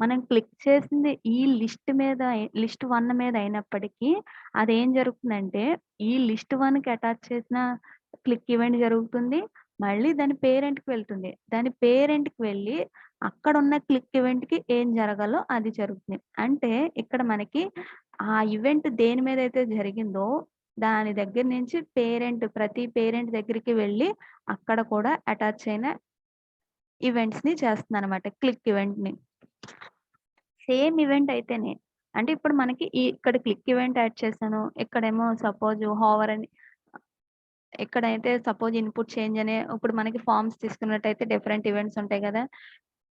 మనం క్లిక్ చేసింది ఈ లిస్ట్ మీద లిస్ట్ 1 మీద అయినప్పటికీ అదేం జరుగుతుందంటే ఈ లిస్ట్ 1కి అటాచ్ చేసిన క్లిక్ ఈవెంట్ జరుగుతుంది. మళ్ళీ దాని పేరెంట్‌కి వెళ్తుంది. దాని పేరెంట్‌కి వెళ్ళి అక్కడున్న క్లిక్ ఈవెంట్‌కి ఏం జరగాలో అది జరుగుతుంది. అంటే ఇక్కడ మనకి ఆ ఈవెంట్ దేని మీద అయితే జరిగిందో దాని దగ్గర నుంచి ప్రతి పేరెంట్ దగ్గరికి వెళ్ళి అక్కడ కూడా అటాచ్ అయిన ఈవెంట్స్‌ని చేస్తుందనమాట. క్లిక్ ఈవెంట్‌ని. సేమ్ ఈవెంట్ అయితేనే. అంటే ఇప్పుడు మనకి ఇక్కడ క్లిక్ ఈవెంట్ యాడ్ చేశాను. ఇక్కడేమో సపోజ్ హోవర్ అని ఎక్కడైతే సపోజ్ ఇన్‌పుట్ చేంజ్ అనే ఇప్పుడు మనకి ఫార్మ్స్ తీసుకున్నట్టయితే డిఫరెంట్ ఈవెంట్స్ ఉంటాయి గదా.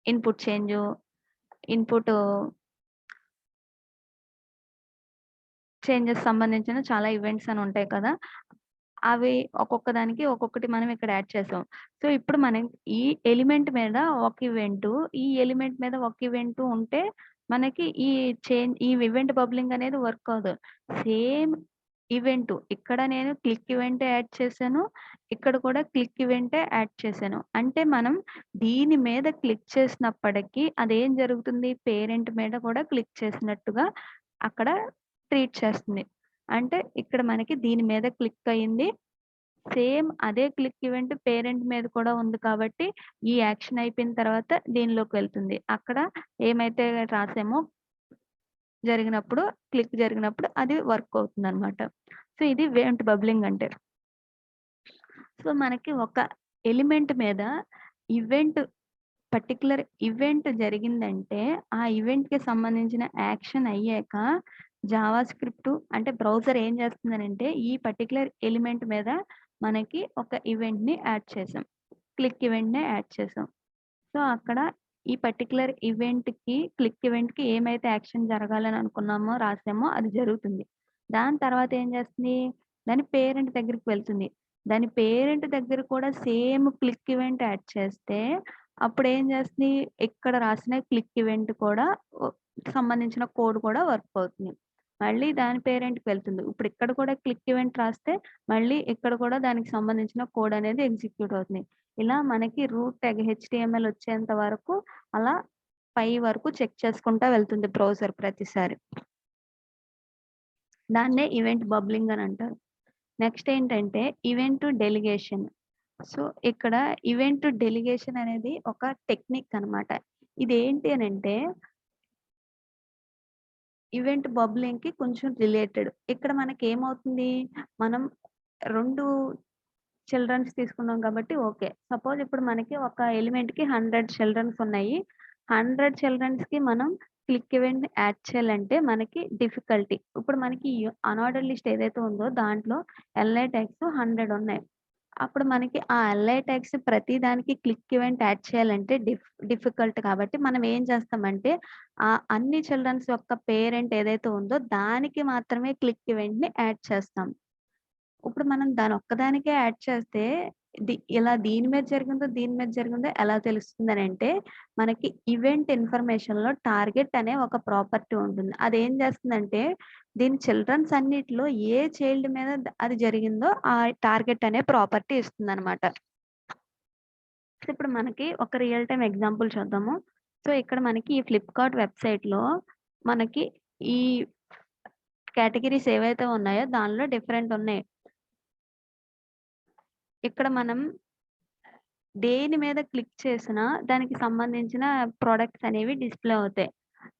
ఇన్‌పుట్ చేంజు, ఇన్‌పుట్ చేంజెస్ సంబంధించిన చాలా ఈవెంట్స్ అని ఉంటాయి కదా. అవి ఒక్కొక్క దానికి ఒక్కొక్కటి మనం ఇక్కడ యాడ్ చేసాం. సో ఇప్పుడు మనం ఈ ఎలిమెంట్ మీద ఒక ఈవెంటు, ఈ ఎలిమెంట్ మీద ఒక ఈవెంటు ఉంటే మనకి ఈ ఈవెంట్ బబ్లింగ్ అనేది వర్క్ అవ్వదు. సేమ్ ఈవెంటు ఇక్కడ నేను క్లిక్ ఈవెంట్ యాడ్ చేశాను. ఇక్కడ కూడా క్లిక్ ఈవెంటే యాడ్ చేశాను. అంటే మనం దీని మీద క్లిక్ చేసినప్పటికీ అదేం జరుగుతుంది పేరెంట్ మీద కూడా క్లిక్ చేసినట్టుగా అక్కడ ట్రీట్ చేస్తుంది. అంటే ఇక్కడ మనకి దీని మీద క్లిక్ అయింది. సేమ్ అదే క్లిక్ ఈవెంట్ పేరెంట్ మీద కూడా ఉంది కాబట్టి ఈ యాక్షన్ అయిపోయిన తర్వాత దీనిలోకి వెళ్తుంది. అక్కడ ఏమైతే రాసామో జరిగినప్పుడు క్లిక్ జరిగినప్పుడు అది వర్క్ అవుతుందనమాట. సో ఇది ఈవెంట్ బబ్లింగ్ అంటే. సో మనకి ఒక ఎలిమెంట్ మీద ఈవెంట్ పర్టిక్యులర్ ఈవెంట్ జరిగిందంటే, ఆ ఈవెంట్‌కి సంబంధించిన యాక్షన్ అయ్యాక జావా స్క్రిప్ట్ అంటే బ్రౌజర్ ఏం చేస్తుందనంటే, ఈ పర్టిక్యులర్ ఎలిమెంట్ మీద మనకి ఒక ఈవెంట్‌ని యాడ్ చేసాం. క్లిక్ ఈవెంట్‌ని యాడ్ చేసాం. సో, అక్కడ ఈ పర్టిక్యులర్ క్లిక్ ఈవెంట్‌కి ఏమైతే యాక్షన్ జరగాలని అనుకున్నామో, రాసామో అది జరుగుతుంది. దాని తర్వాత ఏం చేస్తుంది? దాని పేరెంట్ దగ్గరికి వెళ్తుంది. దాని పేరెంట్ దగ్గర కూడా సేమ్ క్లిక్ ఈవెంట్ యాడ్ చేస్తే, అప్పుడేం చేస్తుంది? ఇక్కడ రాసిన క్లిక్ ఈవెంట్ కూడా ఒ సంబంధించిన కోడ్ కూడా వర్క్ అవుతుంది. మళ్ళీ దాని పేరెంట్‌కి వెళ్తుంది. ఇప్పుడు ఇక్కడ కూడా క్లిక్ ఈవెంట్ రాస్తే, మళ్ళీ ఇక్కడ కూడా దానికి సంబంధించిన కోడ్ అనేది ఎగ్జిక్యూట్ అవుతుంది. ఇలా మనకి రూట్ ట్యాగ్ హెచ్‌టీఎంఎల్ వచ్చేంత వరకు అలా పై వరకు చెక్ చేసుకుంటా వెళ్తుంది బ్రౌజర్ ప్రతిసారి. దాన్నే ఈవెంట్ బబ్లింగ్ అని అంటారు. నెక్స్ట్ ఏంటంటే ఈవెంట్ డెలిగేషన్. సో, ఇక్కడ ఈవెంట్ డెలిగేషన్ అనేది ఒక టెక్నిక్ అన్నమాట. ఇదేంటి అనంటే ఈవెంట్ బబ్లింగ్‌కి కొంచెం రిలేటెడ్. ఇక్కడ మనకేమవుతుంది? మనం 2 చిల్డ్రన్స్ తీసుకున్నాం కాబట్టి ఓకే. సపోజ్ ఇప్పుడు మనకి ఒక ఎలిమెంట్‌కి 100 చిల్డ్రన్స్ ఉన్నాయి. 100 చిల్డ్రన్స్‌కి మనం క్లిక్ ఈవెంట్‌ని యాడ్ చేయాలంటే మనకి డిఫికల్టీ. ఇప్పుడు మనకి అనార్డర్ లిస్ట్ ఏదైతే ఉందో దాంట్లో ఎల్ఐ ట్యాగ్స్ 100 ఉన్నాయి. అప్పుడు మనకి ఆ ఎల్ఐ ట్యాగ్స్ ప్రతి దానికి క్లిక్ ఈవెంట్ యాడ్ చేయాలంటే డిఫికల్ట్ కాబట్టి మనం ఏం చేస్తామంటే అన్ని చిల్డ్రన్స్ యొక్క పేరెంట్ ఏదైతే ఉందో దానికి మాత్రమే క్లిక్ ఈవెంట్‌ని యాడ్ చేస్తాం. ఇప్పుడు మనం దాని ఒక్కదానికే యాడ్ చేస్తే ఇలా దీని మీద జరిగిందో ఎలా తెలుస్తుందనంటే, మనకి ఈవెంట్ ఇన్ఫర్మేషన్‌లో టార్గెట్ అనే ఒక ప్రాపర్టీ ఉంటుంది. అదేం చేస్తుందంటే, దీని చిల్డ్రన్స్ అన్నిటిలో ఏ చైల్డ్ మీద అది జరిగిందో ఆ టార్గెట్ అనే ప్రాపర్టీ ఇస్తుందనమాట. సో, ఇప్పుడు మనకి ఒక రియల్ టైమ్ ఎగ్జాంపుల్ చూద్దాము. సో, ఇక్కడ మనకి ఈ ఫ్లిప్‌కార్ట్ వెబ్‌సైట్‌లో మనకి ఈ కేటగరీస్ ఏవైతే ఉన్నాయో దానిలో డిఫరెంట్ ఉన్నాయి. ఇక్కడ మనం దేని మీద క్లిక్ చేసినా దానికి సంబంధించిన ప్రొడక్ట్స్ అనేవి డిస్‌ప్లే అవుతాయి.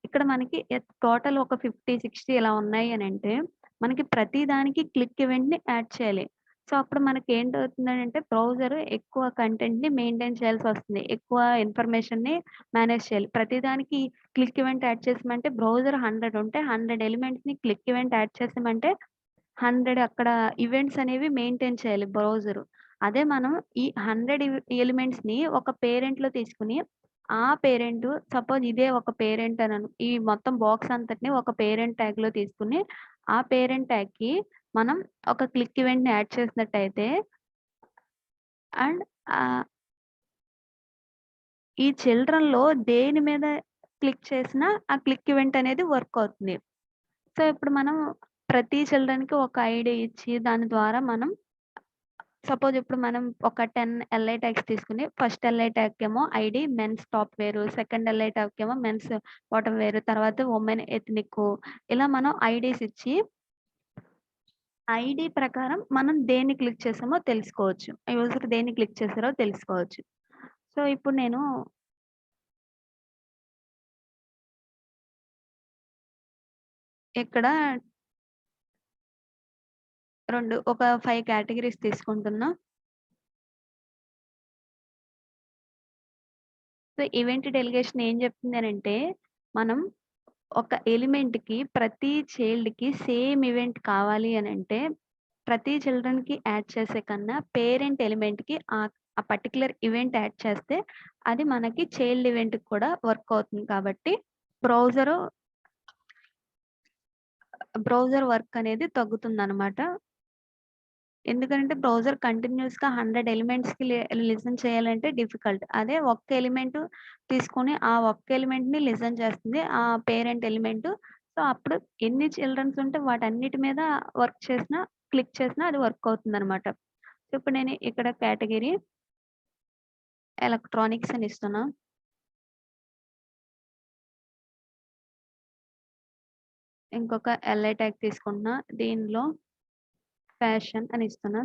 ఇక్కడ మనకి టోటల్ ఒక 50, 60 ఇలా ఉన్నాయి అనంటే, మనకి ప్రతి దానికి క్లిక్ ఈవెంట్‌ని యాడ్ చేయాలి. సో, అప్పుడు మనకేంటవుతుందనంటే బ్రౌజర్ ఎక్కువ కంటెంట్‌ని మెయింటైన్ చేయాల్సొస్తుంది. ఎక్కువ ఇన్ఫర్మేషన్‌ని మేనేజ్ చేయాలి. ప్రతి దానికి క్లిక్ ఈవెంట్ యాడ్ చేసామంటే బ్రౌజర్ 100 ఉంటే 100 ఎలిమెంట్స్‌ని క్లిక్ ఈవెంట్ యాడ్ చేసామంటే 100 అక్కడ ఈవెంట్స్ అనేవి మెయింటైన్ చేయాలి బ్రౌజరు. అదే మనం ఈ 100 ఎలిమెంట్స్‌ని ఒక పేరెంట్‌లో తీసుకొని, ఆ పేరెంట్ సపోజ్ ఇదే ఒక పేరెంట్ ఈ మొత్తం బాక్స్ అంతటిని ఒక పేరెంట్ ట్యాగ్‌లో తీసుకొని, ఆ పేరెంట్ ట్యాగ్‌కి మనం ఒక క్లిక్ ఈవెంట్‌ని యాడ్ చేసినట్టయితే అండ్ ఆహ్, ఈ చిల్డ్రన్‌లో దేని మీద క్లిక్ చేసినా ఆ క్లిక్ ఈవెంట్ అనేది వర్క్ అవుతుంది. సో, ఇప్పుడు మనం ప్రతి చిల్డ్రన్‌కి ఒక ఐడీ ఇచ్చి దాని ద్వారా మనం సపోజ్ ఇప్పుడు మనం ఒక 10 ఎల్ఐ ట్యాగ్స్ తీసుకొని ఫస్ట్ ఎల్ఐ ట్యాగ్‌కేమో ఐడీ మెన్స్ టాప్ వేరు, సెకండ్ ఎల్ఐ ట్యాగ్‌కేమో మెన్స్ బాటమ్ వేరు, తర్వాత వుమెన్ ఎథ్నిక్ ఇలా మనం ఐడీస్ ఇచ్చి ఐడీ ప్రకారం మనం దేన్ని క్లిక్ చేసామో తెలుసుకోవచ్చు. యూజర్ దేన్ని క్లిక్ చేసారో తెలుసుకోవచ్చు. సో, ఇప్పుడు నేను ఇక్కడ ఒక 5 కేటగరీస్ తీసుకుంటున్నా. సో, ఈవెంట్ డెలిగేషన్ ఏం చెప్తుంది మనం ఒక ఎలిమెంట్‌కి ప్రతి చైల్డ్‌కి సేమ్ ఈవెంట్ కావాలి అనంటే, ప్రతి చిల్డ్రన్‌కి యాడ్ చేసే కన్నా పేరెంట్ ఎలిమెంట్‌కి ఆ పర్టిక్యులర్ ఈవెంట్ యాడ్ చేస్తే, అది మనకి చైల్డ్ ఈవెంట్‌కి కూడా వర్క్ అవుతుంది కాబట్టి, బ్రౌజరు బ్రౌజర్ వర్క్ అనేది తగ్గుతుందనమాట. ఎందుకంటే బ్రౌజర్ కంటిన్యూయస్‌గా 100 ఎలిమెంట్స్‌కి లిజన్ చేయాలంటే డిఫికల్ట్. అదే ఒక్క ఎలిమెంట్ తీసుకొని, ఆ ఒక్క ఎలిమెంట్‌ని లిజన్ చేస్తుంది. ఆ పేరెంట్ ఎలిమెంట్. సో, అప్పుడు ఎన్ని చిల్డ్రన్స్ ఉంటే వాటన్నిటి మీద వర్క్ చేసినా, క్లిక్ చేసినా అది వర్క్ అవుతుందనమాట. సో, ఇప్పుడు నేను ఇక్కడ కేటగరీ ఎలక్ట్రానిక్స్ అని ఇస్తున్నా. ఇంకొక ఎల్ఐ ట్యాగ్ తీసుకుంటున్నా. దీనిలో ఫ్యాషన్ అని ఇస్తున్నా.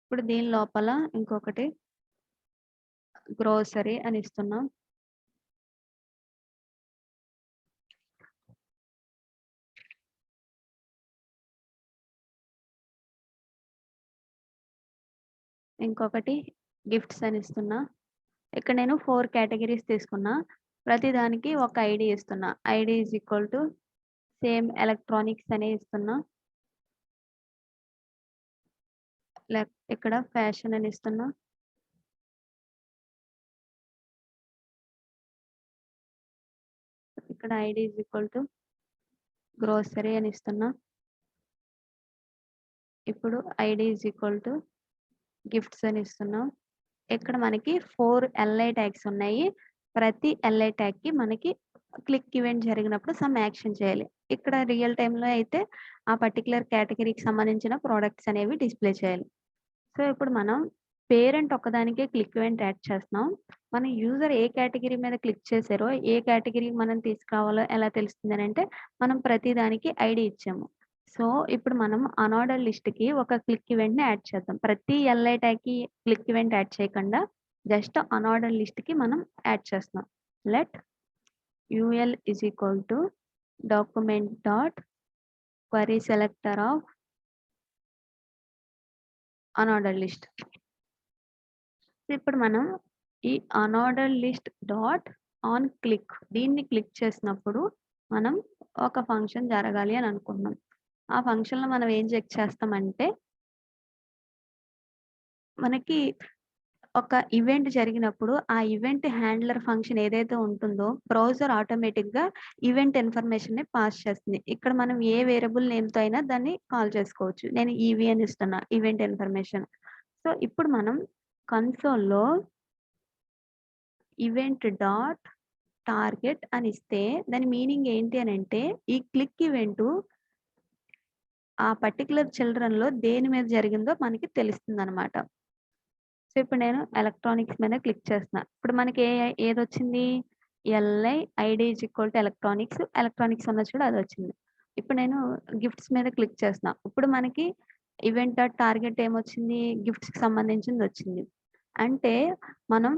ఇప్పుడు దీని లోపల ఇంకొకటి గ్రోసరీ అని ఇస్తున్నా. ఇంకొకటి గిఫ్ట్స్ అని ఇస్తున్నా. ఇక్కడ నేను 4 కేటగిరీస్ తీసుకున్నా. ప్రతి దానికి ఒక ఐడీ ఇస్తున్నా. ID is equal to same electronics అనే ఇస్తున్నా. ఇక్కడ ఫ్యాషన్ అని ఇస్తున్నా. ఇక్కడ ID is equal to grocery అని ఇస్తున్నా. ఇప్పుడు ID is equal to gifts అని ఇస్తున్నాం. ఇక్కడ మనకి 4 ఎల్ఐ ట్యాగ్స్ ఉన్నాయి. ప్రతి ఎల్ఐ ట్యాగ్‌కి మనకి క్లిక్ ఈవెంట్ జరిగినప్పుడు సమ్ యాక్షన్ చేయాలి. ఇక్కడ రియల్ టైమ్‌లో అయితే ఆ పర్టిక్యులర్ కేటగిరీకి సంబంధించిన ప్రొడక్ట్స్ అనేవి డిస్‌ప్లే చేయాలి. సో, ఇప్పుడు మనం పేరెంట్ ఒక్కదానికే క్లిక్ ఈవెంట్ యాడ్ చేస్తున్నాం. మన యూజర్ ఏ కేటగిరీ మీద క్లిక్ చేశారో, ఏ కేటగిరీకి మనం తీసుకురావాలో ఎలా తెలుస్తుందనంటే, మనం ప్రతి దానికి ఐడీ ఇచ్చాము. సో, ఇప్పుడు మనం అనార్డర్ లిస్ట్‌కి ఒక క్లిక్ ఈవెంట్‌ని యాడ్ చేద్దాం. ప్రతి ఎల్ఐ ట్యాగ్‌కి క్లిక్ ఈవెంట్ యాడ్ చేయకుండా జస్ట్ అనార్డర్ లిస్ట్‌కి మనం యాడ్ చేస్తున్నాం. Let UL is equal to document dot query selector of అనార్డర్ list. ఇప్పుడు మనం ఈ అనార్డర్ లిస్ట్ డాట్ ఆన్ క్లిక్ దీన్ని క్లిక్ చేసినప్పుడు మనం ఒక ఫంక్షన్ జరగాలి అని అనుకుంటున్నాం. ఆ ఫంక్షన్‌లో మనం ఏం చెక్ చేస్తామంటే మనకి ఒక ఈవెంట్ జరిగినప్పుడు ఆ ఈవెంట్ హ్యాండ్లర్ ఫంక్షన్ ఏదైతే ఉంటుందో బ్రౌజర్ ఆటోమేటిక్‌గా ఈవెంట్ ఇన్ఫర్మేషన్‌ని పాస్ చేస్తుంది. ఇక్కడ మనం ఏ వేరియబుల్ నేమ్‌తో అయినా దాన్ని కాల్ చేసుకోవచ్చు. నేను ఈవీ అని ఇస్తున్నా ఈవెంట్ ఇన్ఫర్మేషన్. సో, ఇప్పుడు మనం కన్సోల్‌లో ఈవెంట్ డాట్ టార్గెట్ అని ఇస్తే దాని మీనింగ్ ఏంటి అనంటే ఈ క్లిక్ ఈవెంటు ఆ పర్టిక్యులర్ చిల్డ్రన్‌లో దేని మీద జరిగిందో మనకి తెలుస్తుందనమాట. సో, ఇప్పుడు నేను ఎలక్ట్రానిక్స్ మీద క్లిక్ చేస్తున్నా. ఇప్పుడు మనకి ఏదొచ్చింది? LI ID is equal to electronics. Electronics ఉన్నది చూడు అదొచ్చింది. ఇప్పుడు నేను గిఫ్ట్స్ మీద క్లిక్ చేస్తున్నా. ఇప్పుడు మనకి ఈవెంట్ డాట్ టార్గెట్ ఏమొచ్చింది? గిఫ్ట్స్‌కి సంబంధించిందొచ్చింది. అంటే మనం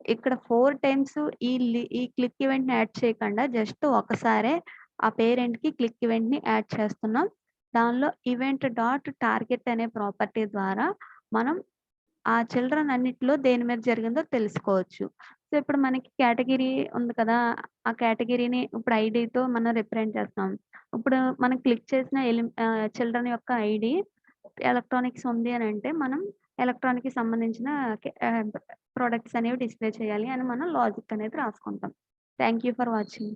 ఇక్కడ 4 టైమ్స్ ఈ క్లిక్ ఈవెంట్‌ని యాడ్ చేయకుండా జస్ట్ ఒకసారే ఆ పేరెంట్‌కి క్లిక్ ఈవెంట్‌ని యాడ్ చేస్తున్నాం. దానిలో ఈవెంట్ డాట్ టార్గెట్ అనే ప్రాపర్టీ ద్వారా మనం ఆ చిల్డ్రన్ అన్నిటిలో దేని మీద జరిగిందో తెలుసుకోవచ్చు. సో, ఇప్పుడు మనకి కేటగిరీ ఉంది కదా! ఆ కేటగిరీని ఇప్పుడు ఐడీతో మనం రిప్రజెంట్ చేస్తాం. ఇప్పుడు మనం క్లిక్ చేసిన చిల్డ్రన్ యొక్క ఐడీ ఎలక్ట్రానిక్స్ ఉంది అనంటే మనం ఎలక్ట్రానిక్‌కి సంబంధించిన ప్రొడక్ట్స్ అనేవి డిస్‌ప్లే చేయాలి అని మనం లాజిక్ అనేది రాసుకుంటాం. Thank you for watching.